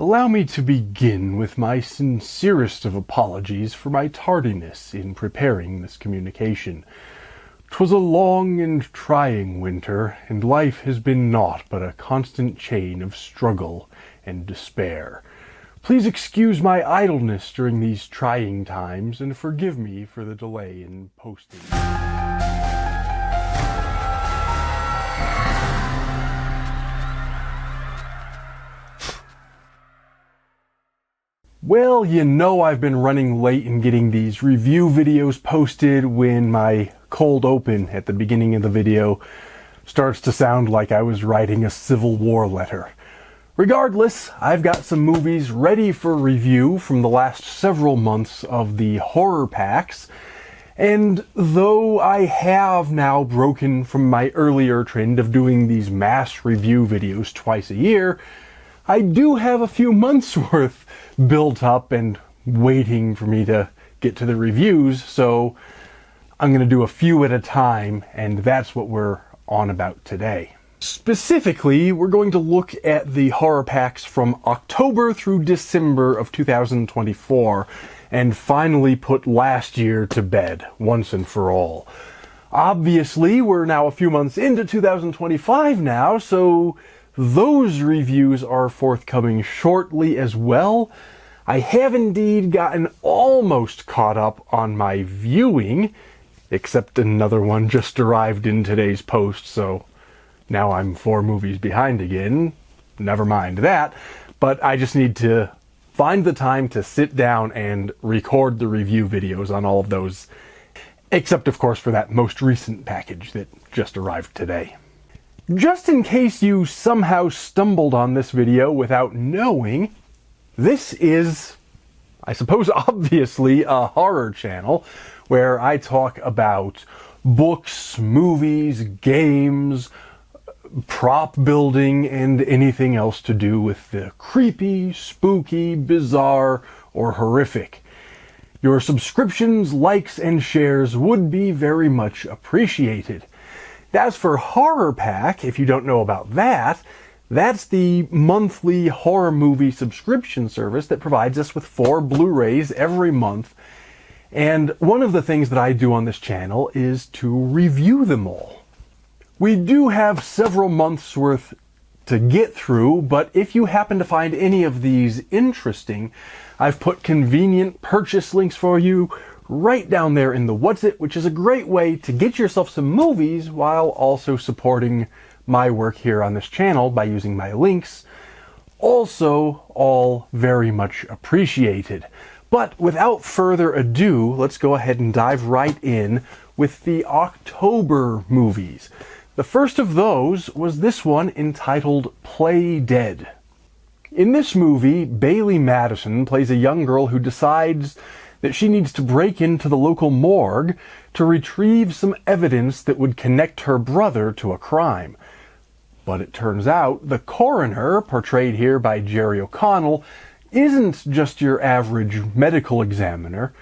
Allow me to begin with my sincerest of apologies for my tardiness in preparing this communication. 'Twas a long and trying winter, and life has been naught but a constant chain of struggle and despair. Please excuse my idleness during these trying times, and forgive me for the delay in posting. Well, you know I've been running late in getting these review videos posted when my cold open at the beginning of the video starts to sound like I was writing a Civil War letter. Regardless, I've got some movies ready for review from the last several months of the horror packs, and though I have now broken from my earlier trend of doing these mass review videos twice a year, I do have a few months worth built up and waiting for me to get to the reviews, so I'm going to do a few at a time, and that's what we're on about today. Specifically, we're going to look at the horror packs from October through December of 2024 and finally put last year to bed once and for all. Obviously, we're now a few months into 2025 now, so those reviews are forthcoming shortly as well. I have indeed gotten almost caught up on my viewing, except another one just arrived in today's post, so now I'm 4 movies behind again. Never mind that, but I just need to find the time to sit down and record the review videos on all of those, except of course for that most recent package that just arrived today. Just in case you somehow stumbled on this video without knowing, this is, I suppose obviously, a horror channel where I talk about books, movies, games, prop building, and anything else to do with the creepy, spooky, bizarre, or horrific. Your subscriptions, likes, and shares would be very much appreciated. As for HorrorPack, if you don't know about that, that's the monthly horror movie subscription service that provides us with 4 Blu-rays every month. And one of the things that I do on this channel is to review them all. We do have several months worth to get through, but if you happen to find any of these interesting, I've put convenient purchase links for you right down there in the What's It, which is a great way to get yourself some movies while also supporting my work here on this channel by using my links. Also, all very much appreciated. But without further ado, let's go ahead and dive right in with the October movies. The first of those was this one entitled Play Dead. In this movie, Bailey Madison plays a young girl who decides that she needs to break into the local morgue to retrieve some evidence that would connect her brother to a crime. But it turns out the coroner, portrayed here by Jerry O'Connell, isn't just your average medical examiner.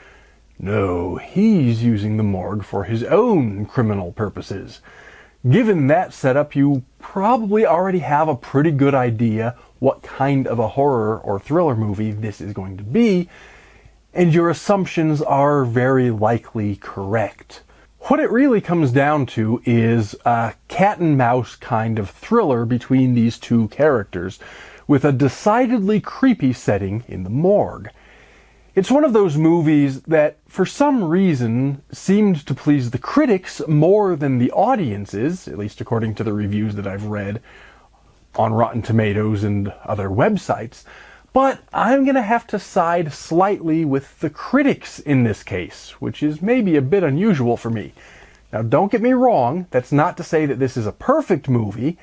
No, he's using the morgue for his own criminal purposes. Given that setup, you probably already have a pretty good idea what kind of a horror or thriller movie this is going to be, and your assumptions are very likely correct. What it really comes down to is a cat and mouse kind of thriller between these two characters, with a decidedly creepy setting in the morgue. It's one of those movies that, for some reason, seemed to please the critics more than the audiences, at least according to the reviews that I've read on Rotten Tomatoes and other websites. But I'm going to have to side slightly with the critics in this case, which is maybe a bit unusual for me. Now, don't get me wrong, that's not to say that this is a perfect movie.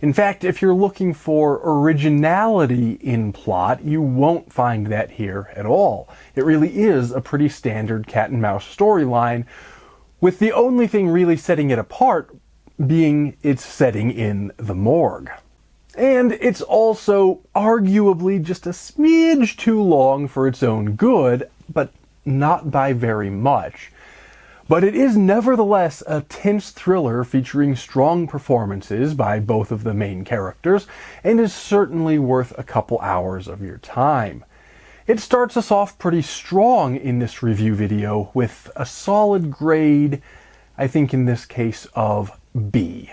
In fact, if you're looking for originality in plot, you won't find that here at all. It really is a pretty standard cat and mouse storyline, with the only thing really setting it apart being its setting in the morgue. And it's also arguably just a smidge too long for its own good, but not by very much. But it is nevertheless a tense thriller featuring strong performances by both of the main characters, and is certainly worth a couple hours of your time. It starts us off pretty strong in this review video with a solid grade, I think in this case of B.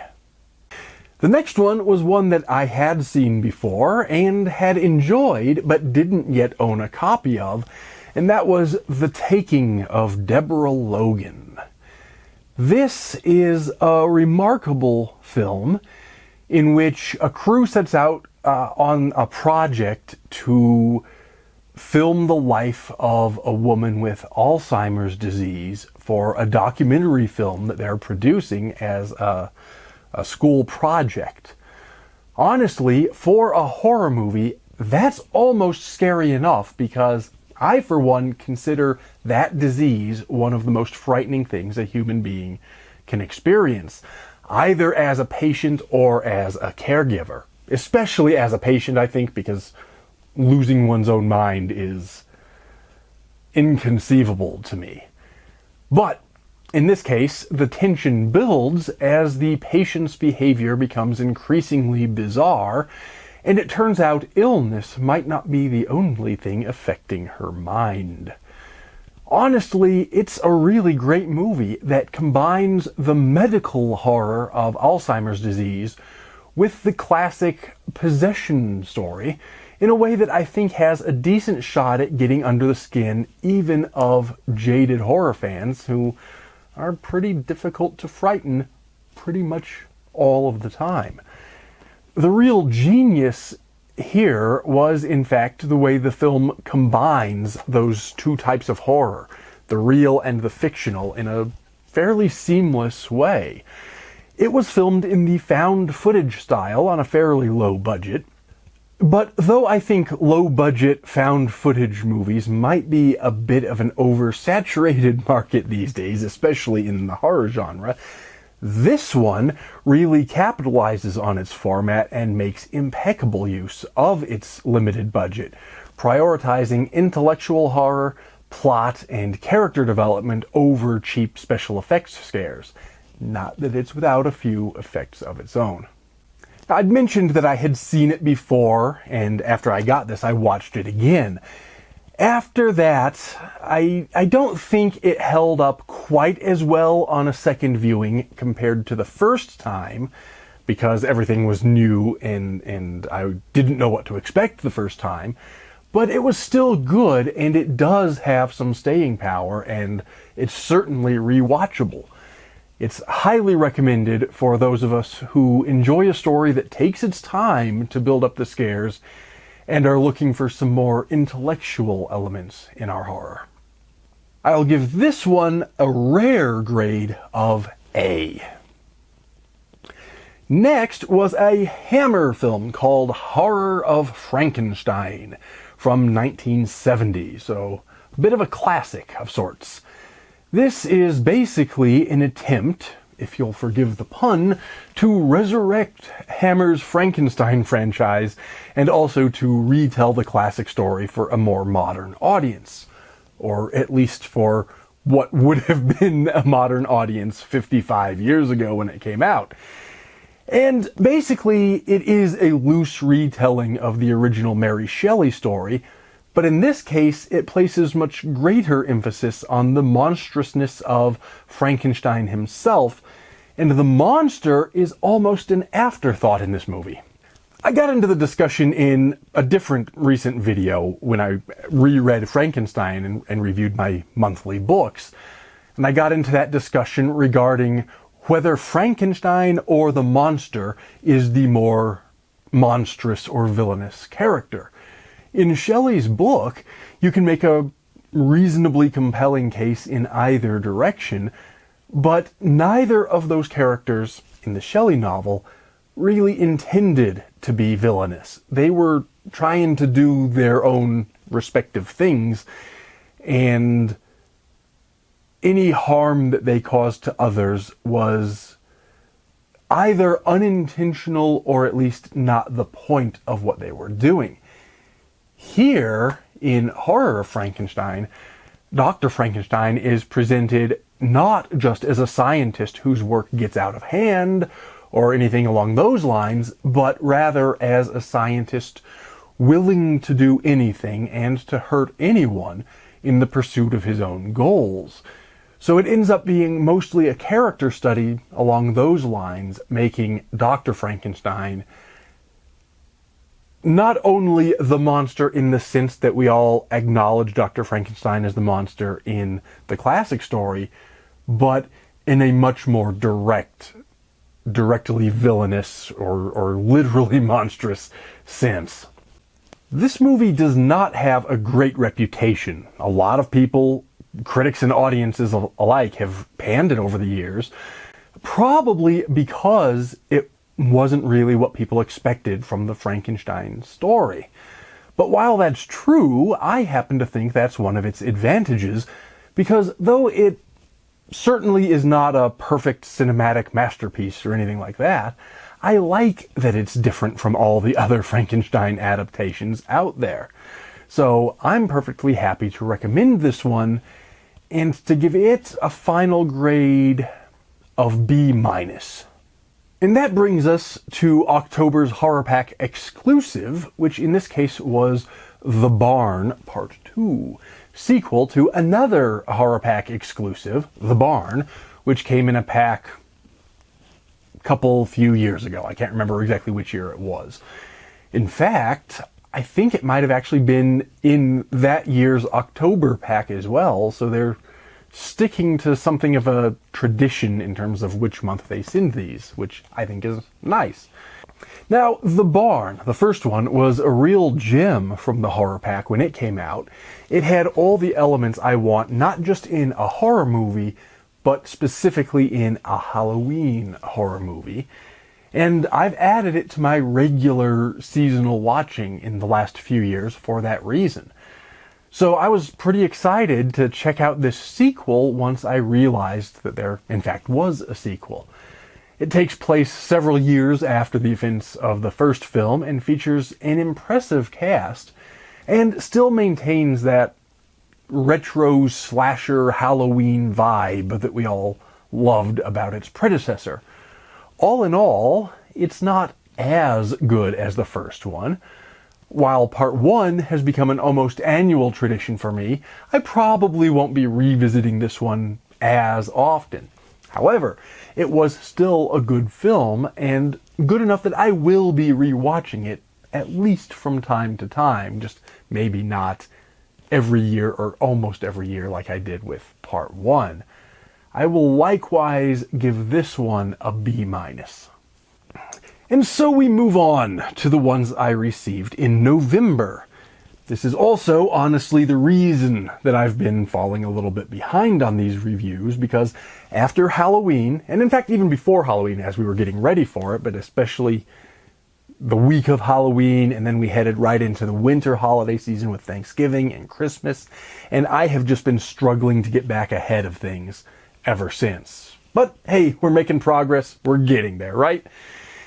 The next one was one that I had seen before and had enjoyed but didn't yet own a copy of, and that was The Taking of Deborah Logan. This is a remarkable film in which a crew sets out on a project to film the life of a woman with Alzheimer's disease for a documentary film that they're producing as a school project. Honestly, for a horror movie, that's almost scary enough, because I, for one, consider that disease one of the most frightening things a human being can experience, either as a patient or as a caregiver. Especially as a patient, I think, because losing one's own mind is inconceivable to me. But in this case, the tension builds as the patient's behavior becomes increasingly bizarre, and it turns out illness might not be the only thing affecting her mind. Honestly, it's a really great movie that combines the medical horror of Alzheimer's disease with the classic possession story in a way that I think has a decent shot at getting under the skin even of jaded horror fans who are pretty difficult to frighten pretty much all of the time. The real genius here was, in fact, the way the film combines those two types of horror, the real and the fictional, in a fairly seamless way. It was filmed in the found footage style on a fairly low budget, but though I think low-budget found footage movies might be a bit of an oversaturated market these days, especially in the horror genre, this one really capitalizes on its format and makes impeccable use of its limited budget, prioritizing intellectual horror, plot, and character development over cheap special effects scares. Not that it's without a few effects of its own. I'd mentioned that I had seen it before, and after I got this, I watched it again. After that, I don't think it held up quite as well on a second viewing compared to the first time, because everything was new and I didn't know what to expect the first time. But it was still good, and it does have some staying power, and it's certainly rewatchable. It's highly recommended for those of us who enjoy a story that takes its time to build up the scares and are looking for some more intellectual elements in our horror. I'll give this one a rare grade of A. Next was a Hammer film called Horror of Frankenstein from 1970, so a bit of a classic of sorts. This is basically an attempt, if you'll forgive the pun, to resurrect Hammer's Frankenstein franchise and also to retell the classic story for a more modern audience. Or at least for what would have been a modern audience 55 years ago when it came out. And basically, it is a loose retelling of the original Mary Shelley story, but in this case, it places much greater emphasis on the monstrousness of Frankenstein himself, and the monster is almost an afterthought in this movie. I got into the discussion in a different recent video when I reread Frankenstein and reviewed my monthly books, and I got into that discussion regarding whether Frankenstein or the monster is the more monstrous or villainous character. In Shelley's book, you can make a reasonably compelling case in either direction, but neither of those characters in the Shelley novel really intended to be villainous. They were trying to do their own respective things, and any harm that they caused to others was either unintentional or at least not the point of what they were doing. Here, in Horror of Frankenstein, Dr. Frankenstein is presented not just as a scientist whose work gets out of hand or anything along those lines, but rather as a scientist willing to do anything and to hurt anyone in the pursuit of his own goals. So it ends up being mostly a character study along those lines, making Dr. Frankenstein not only the monster in the sense that we all acknowledge Dr. Frankenstein as the monster in the classic story, but in a much more directly villainous or literally monstrous sense. This movie does not have a great reputation. A lot of people, critics and audiences alike, have panned it over the years, probably because it wasn't really what people expected from the Frankenstein story. But while that's true, I happen to think that's one of its advantages, because though it certainly is not a perfect cinematic masterpiece or anything like that, I like that it's different from all the other Frankenstein adaptations out there. So I'm perfectly happy to recommend this one and to give it a final grade of B-. And that brings us to October's HorrorPack exclusive, which in this case was The Barn Part 2, sequel to another HorrorPack exclusive, The Barn, which came in a pack a few years ago. I can't remember exactly which year it was. In fact, I think it might have actually been in that year's October pack as well, so they're sticking to something of a tradition in terms of which month they send these, which I think is nice. Now, The Barn, the first one, was a real gem from the HorrorPack when it came out. It had all the elements I want, not just in a horror movie, but specifically in a Halloween horror movie. And I've added it to my regular seasonal watching in the last few years for that reason. So I was pretty excited to check out this sequel once I realized that there, in fact, was a sequel. It takes place several years after the events of the first film and features an impressive cast, and still maintains that retro slasher Halloween vibe that we all loved about its predecessor. All in all, it's not as good as the first one. While Part 1 has become an almost annual tradition for me, I probably won't be revisiting this one as often. However, it was still a good film, and good enough that I will be rewatching it at least from time to time, just maybe not every year or almost every year like I did with Part 1. I will likewise give this one a B-. And so we move on to the ones I received in November. This is also honestly the reason that I've been falling a little bit behind on these reviews, because after Halloween, and in fact even before Halloween as we were getting ready for it, but especially the week of Halloween, and then we headed right into the winter holiday season with Thanksgiving and Christmas, and I have just been struggling to get back ahead of things ever since. But hey, we're making progress, we're getting there, right?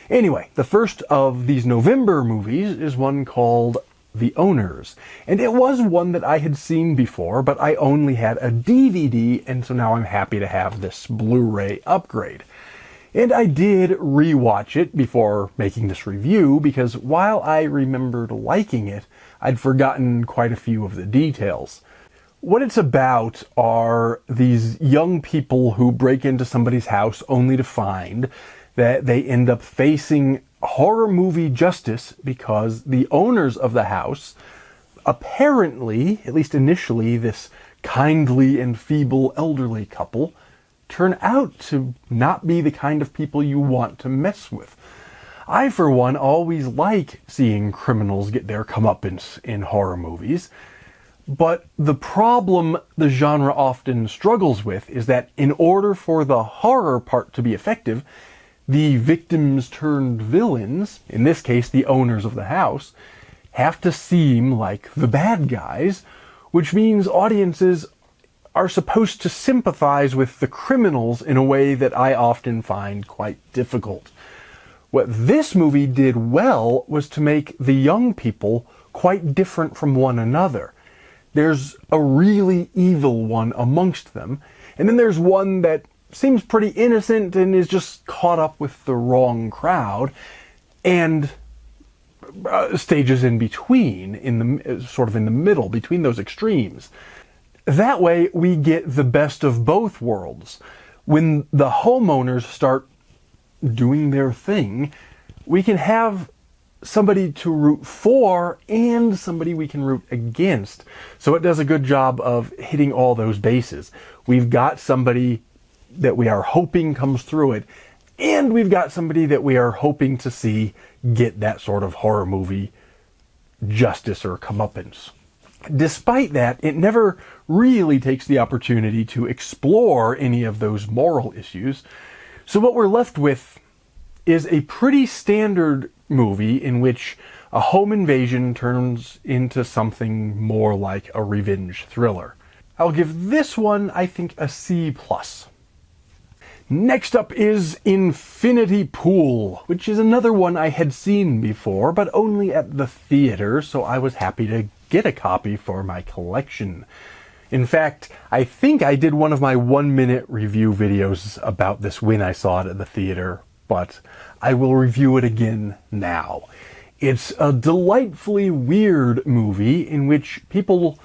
Anyway, the first of these November movies is one called The Owners, and it was one that I had seen before, but I only had a DVD, and so now I'm happy to have this Blu-ray upgrade. And I did rewatch it before making this review, because while I remembered liking it, I'd forgotten quite a few of the details. What it's about are these young people who break into somebody's house only to find that they end up facing horror movie justice because the owners of the house, apparently, at least initially, this kindly and feeble elderly couple, turn out to not be the kind of people you want to mess with. I, for one, always like seeing criminals get their comeuppance in horror movies, but the problem the genre often struggles with is that in order for the horror part to be effective, the victims turned villains, in this case the owners of the house, have to seem like the bad guys, which means audiences are supposed to sympathize with the criminals in a way that I often find quite difficult. What this movie did well was to make the young people quite different from one another. There's a really evil one amongst them, And then there's one that seems pretty innocent and is just caught up with the wrong crowd, and stages in between, sort of in the middle, between those extremes. That way, we get the best of both worlds. When the homeowners start doing their thing, we can have somebody to root for and somebody we can root against. So it does a good job of hitting all those bases. We've got somebody that we are hoping comes through it, and we've got somebody that we are hoping to see get that sort of horror movie justice or comeuppance. Despite that, it never really takes the opportunity to explore any of those moral issues. So what we're left with is a pretty standard movie in which a home invasion turns into something more like a revenge thriller. I'll give this one, I think, a C+. Next up is Infinity Pool, which is another one I had seen before, but only at the theater, so I was happy to get a copy for my collection. In fact, I think I did one of my 1-minute review videos about this when I saw it at the theater, but I will review it again now. It's a delightfully weird movie in which people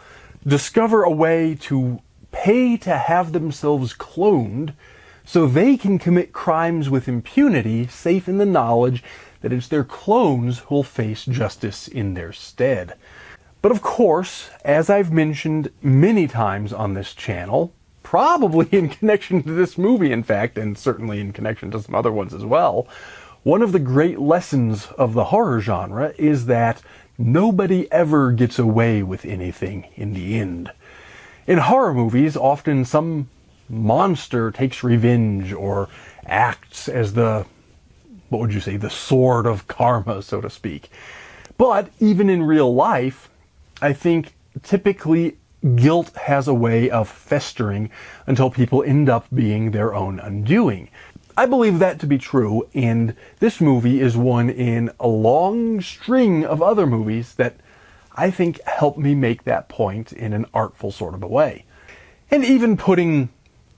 discover a way to pay to have themselves cloned so they can commit crimes with impunity, safe in the knowledge that it's their clones who'll face justice in their stead. But of course, as I've mentioned many times on this channel, probably in connection to this movie, in fact, and certainly in connection to some other ones as well, one of the great lessons of the horror genre is that nobody ever gets away with anything in the end. In horror movies, often some monster takes revenge or acts as the sword of karma, so to speak. But even in real life, I think typically guilt has a way of festering until people end up being their own undoing. I believe that to be true, and this movie is one in a long string of other movies that I think help me make that point in an artful sort of a way. And even putting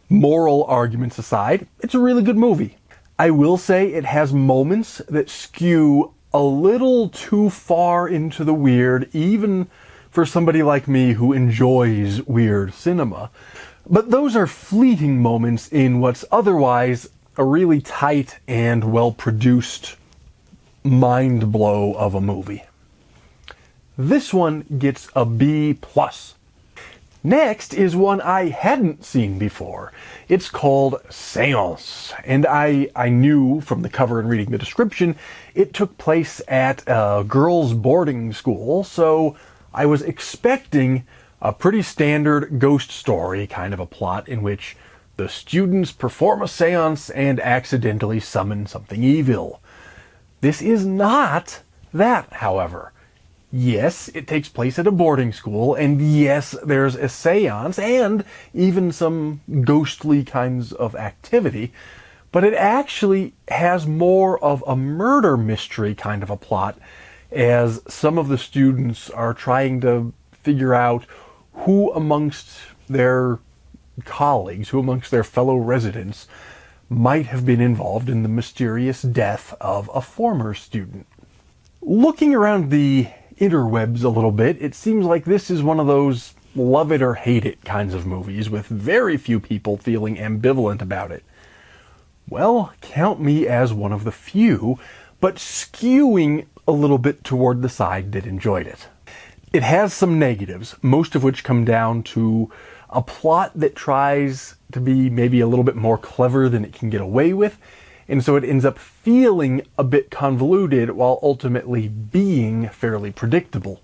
moral arguments aside, it's a really good movie. I will say it has moments that skew a little too far into the weird, even for somebody like me who enjoys weird cinema. But those are fleeting moments in what's otherwise a really tight and well-produced mind blow of a movie. This one gets a B+. Next is one I hadn't seen before. It's called Seance, and I knew from the cover and reading the description it took place at a girls' boarding school, so I was expecting a pretty standard ghost story kind of a plot in which the students perform a seance and accidentally summon something evil. This is not that, however. Yes, it takes place at a boarding school, and yes, there's a seance and even some ghostly kinds of activity, but it actually has more of a murder mystery kind of a plot, as some of the students are trying to figure out who amongst their colleagues, who amongst their fellow residents, might have been involved in the mysterious death of a former student. Looking around the interwebs a little bit, it seems like this is one of those love it or hate it kinds of movies with very few people feeling ambivalent about it. Well, count me as one of the few, but skewing a little bit toward the side that enjoyed it. It has some negatives, most of which come down to a plot that tries to be maybe a little bit more clever than it can get away with, and so it ends up feeling a bit convoluted while ultimately being fairly predictable.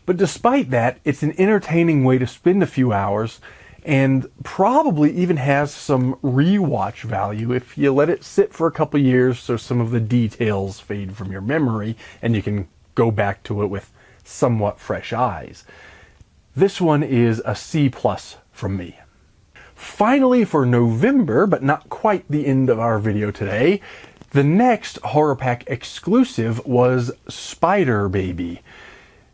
But despite that, it's an entertaining way to spend a few hours, and probably even has some rewatch value if you let it sit for a couple years so some of the details fade from your memory and you can go back to it with somewhat fresh eyes. This one is a C+ from me. Finally, for November, but not quite the end of our video today, the next HorrorPack exclusive was Spider Baby.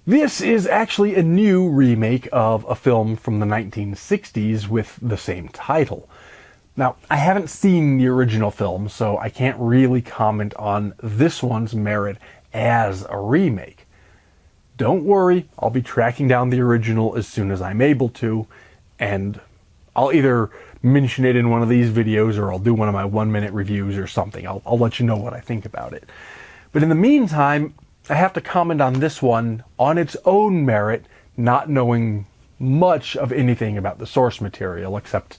This is actually a new remake of a film from the 1960s with the same title. Now, I haven't seen the original film, so I can't really comment on this one's merit as a remake. Don't worry, I'll be tracking down the original as soon as I'm able to, and I'll either mention it in one of these videos or I'll do one of my 1-minute reviews or something. I'll let you know what I think about it. But in the meantime, I have to comment on this one on its own merit, not knowing much of anything about the source material except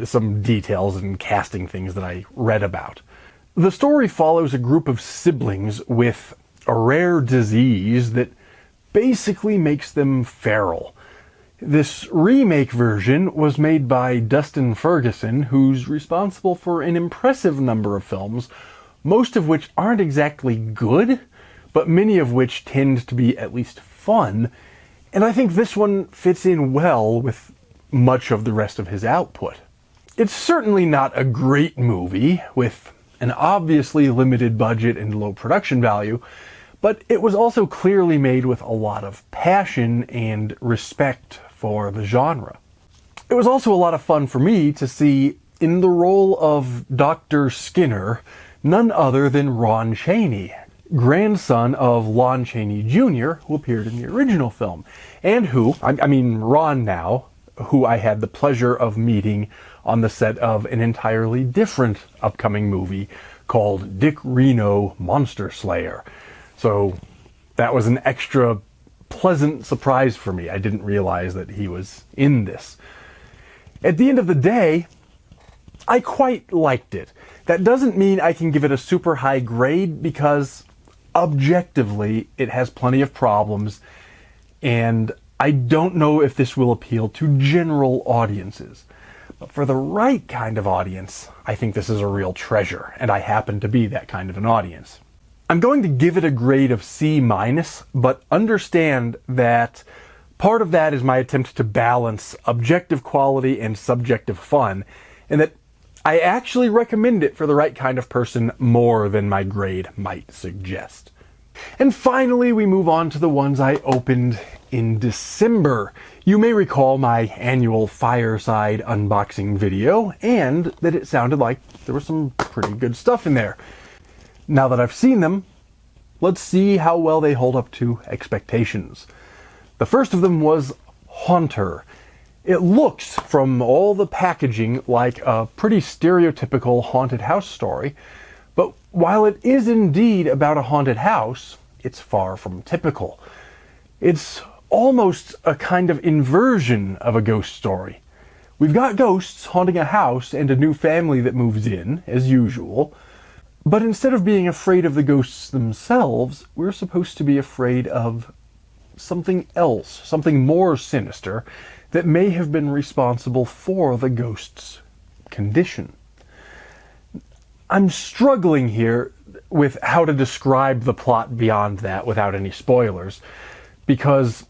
some details and casting things that I read about. The story follows a group of siblings with a rare disease that basically makes them feral. This remake version was made by Dustin Ferguson, who's responsible for an impressive number of films, most of which aren't exactly good, but many of which tend to be at least fun, and I think this one fits in well with much of the rest of his output. It's certainly not a great movie, with an obviously limited budget and low production value, but it was also clearly made with a lot of passion and respect for the genre. It was also a lot of fun for me to see, in the role of Dr. Skinner, none other than Ron Chaney, grandson of Lon Chaney Jr., who appeared in the original film, and who, I mean Ron now, who I had the pleasure of meeting on the set of an entirely different upcoming movie called Dick Reno Monster Slayer. So that was an extra pleasant surprise for me. I didn't realize that he was in this. At the end of the day, I quite liked it. That doesn't mean I can give it a super high grade, because objectively it has plenty of problems, and I don't know if this will appeal to general audiences. But for the right kind of audience, I think this is a real treasure, and I happen to be that kind of an audience. I'm going to give it a grade of C-, but understand that part of that is my attempt to balance objective quality and subjective fun, and that I actually recommend it for the right kind of person more than my grade might suggest. And finally, we move on to the ones I opened in December. You may recall my annual Fireside unboxing video, and that it sounded like there was some pretty good stuff in there. Now that I've seen them, let's see how well they hold up to expectations. The first of them was Haunter. It looks, from all the packaging, like a pretty stereotypical haunted house story, but while it is indeed about a haunted house, it's far from typical. It's almost a kind of inversion of a ghost story. We've got ghosts haunting a house and a new family that moves in, as usual, but instead of being afraid of the ghosts themselves, we're supposed to be afraid of something else, something more sinister, that may have been responsible for the ghost's condition. I'm struggling here with how to describe the plot beyond that without any spoilers, because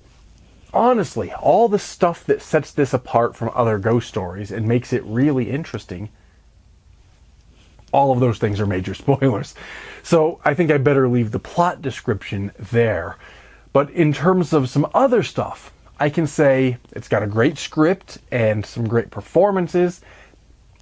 honestly, all the stuff that sets this apart from other ghost stories and makes it really interesting, all of those things are major spoilers. So I think I better leave the plot description there. But in terms of some other stuff, I can say it's got a great script and some great performances,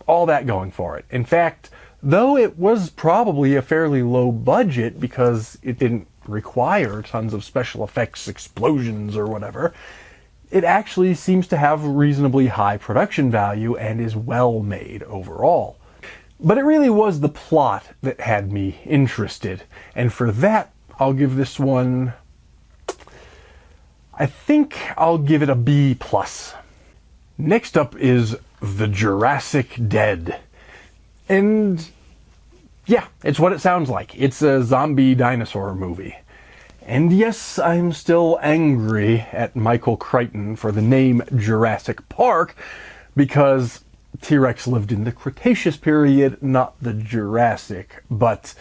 all that going for it. In fact, though it was probably a fairly low budget because it didn't require tons of special effects, explosions, or whatever, it actually seems to have reasonably high production value and is well made overall. But it really was the plot that had me interested, and for that, I'll give this one, I think I'll give it a B+. Next up is The Jurassic Dead. And yeah, it's what it sounds like. It's a zombie dinosaur movie. And yes, I'm still angry at Michael Crichton for the name Jurassic Park, because T-Rex lived in the Cretaceous period, not the Jurassic. But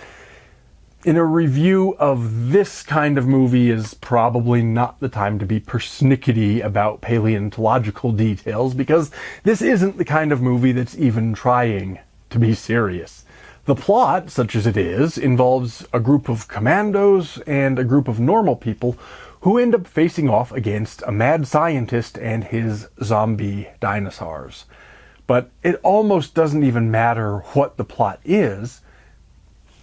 in a review of this kind of movie is probably not the time to be persnickety about paleontological details, because this isn't the kind of movie that's even trying to be serious. The plot, such as it is, involves a group of commandos and a group of normal people who end up facing off against a mad scientist and his zombie dinosaurs. But it almost doesn't even matter what the plot is.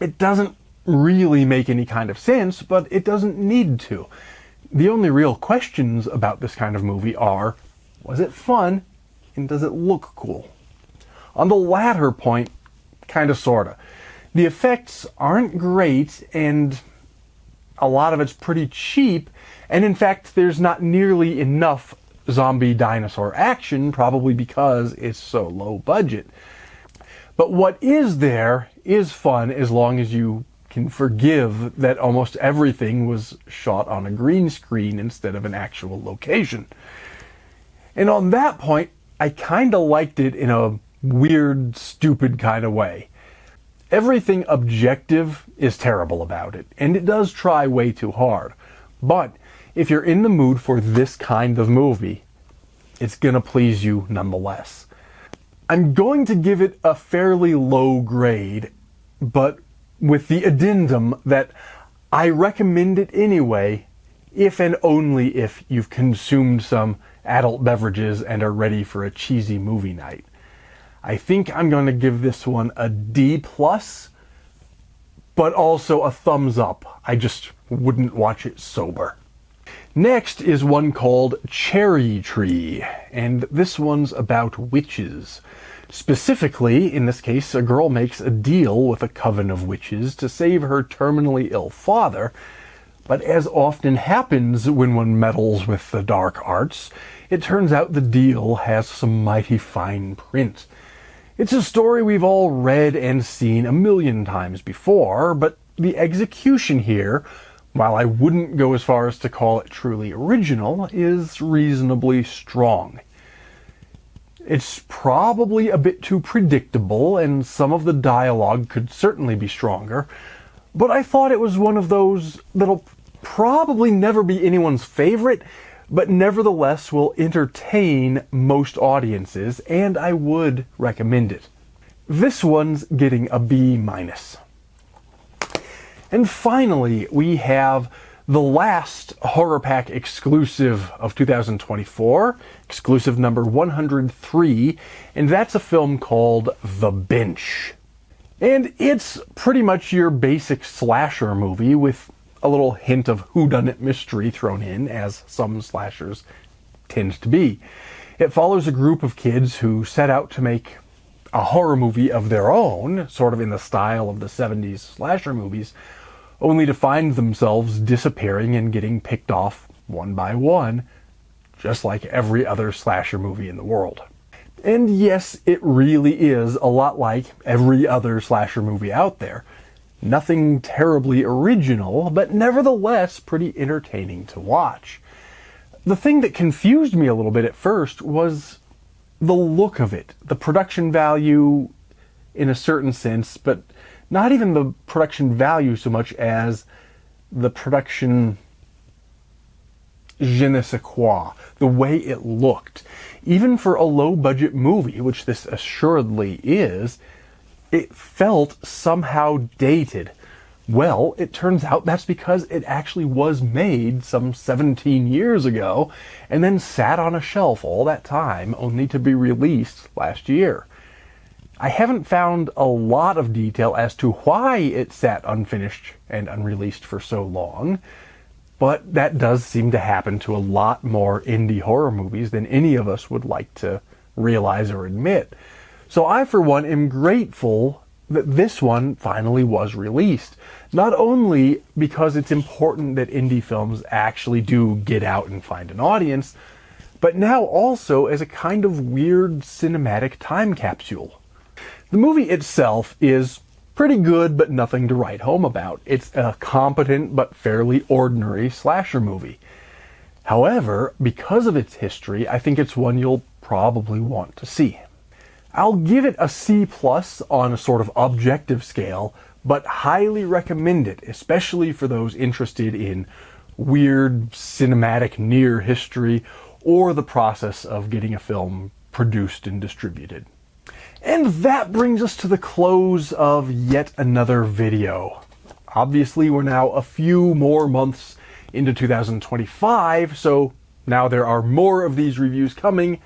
It doesn't really make any kind of sense, but it doesn't need to. The only real questions about this kind of movie are, was it fun, and does it look cool? On the latter point, kinda sorta. The effects aren't great, and a lot of it's pretty cheap, and in fact there's not nearly enough zombie dinosaur action, probably because it's so low budget. But what is there is fun as long as you can forgive that almost everything was shot on a green screen instead of an actual location. And on that point, I kinda liked it in a weird, stupid kind of way. Everything objective is terrible about it, and it does try way too hard. But if you're in the mood for this kind of movie, it's gonna please you nonetheless. I'm going to give it a fairly low grade, but with the addendum that I recommend it anyway, if and only if you've consumed some adult beverages and are ready for a cheesy movie night. I think I'm going to give this one a D+, but also a thumbs up. I just wouldn't watch it sober. Next is one called Cherry Tree, and this one's about witches. Specifically, in this case, a girl makes a deal with a coven of witches to save her terminally ill father, but as often happens when one meddles with the dark arts, it turns out the deal has some mighty fine print. It's a story we've all read and seen a million times before, but the execution here, while I wouldn't go as far as to call it truly original, is reasonably strong. It's probably a bit too predictable, and some of the dialogue could certainly be stronger, but I thought it was one of those that'll probably never be anyone's favorite, but nevertheless will entertain most audiences, and I would recommend it. This one's getting a B-. And finally, we have the last HorrorPack exclusive of 2024, exclusive number 103, and that's a film called The Bench. And it's pretty much your basic slasher movie with a little hint of whodunit mystery thrown in, as some slashers tend to be. It follows a group of kids who set out to make a horror movie of their own, sort of in the style of the 70s slasher movies, only to find themselves disappearing and getting picked off one by one, just like every other slasher movie in the world. And yes, it really is a lot like every other slasher movie out there. Nothing terribly original, but nevertheless pretty entertaining to watch. The thing that confused me a little bit at first was the look of it. The production value in a certain sense, but not even the production value so much as the production je ne sais quoi, the way it looked. Even for a low-budget movie, which this assuredly is, it felt somehow dated. Well, it turns out that's because it actually was made some 17 years ago and then sat on a shelf all that time, only to be released last year. I haven't found a lot of detail as to why it sat unfinished and unreleased for so long, but that does seem to happen to a lot more indie horror movies than any of us would like to realize or admit. So I, for one, am grateful that this one finally was released. Not only because it's important that indie films actually do get out and find an audience, but now also as a kind of weird cinematic time capsule. The movie itself is pretty good, but nothing to write home about. It's a competent but fairly ordinary slasher movie. However, because of its history, I think it's one you'll probably want to see. I'll give it a C+ on a sort of objective scale, but highly recommend it, especially for those interested in weird cinematic near history or the process of getting a film produced and distributed. And that brings us to the close of yet another video. Obviously, we're now a few more months into 2025, so now there are more of these reviews coming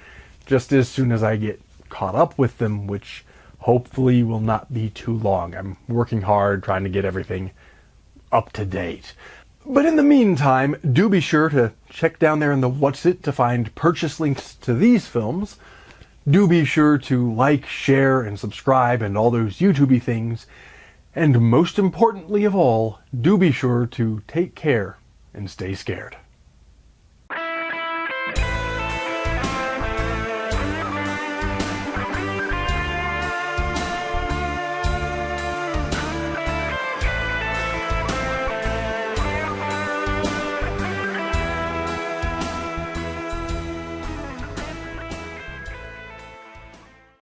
just as soon as I get caught up with them, which hopefully will not be too long. I'm working hard trying to get everything up to date. But in the meantime, do be sure to check down there in the What's It to find purchase links to these films. Do be sure to like, share, and subscribe and all those YouTube-y things. And most importantly of all, do be sure to take care and stay scared.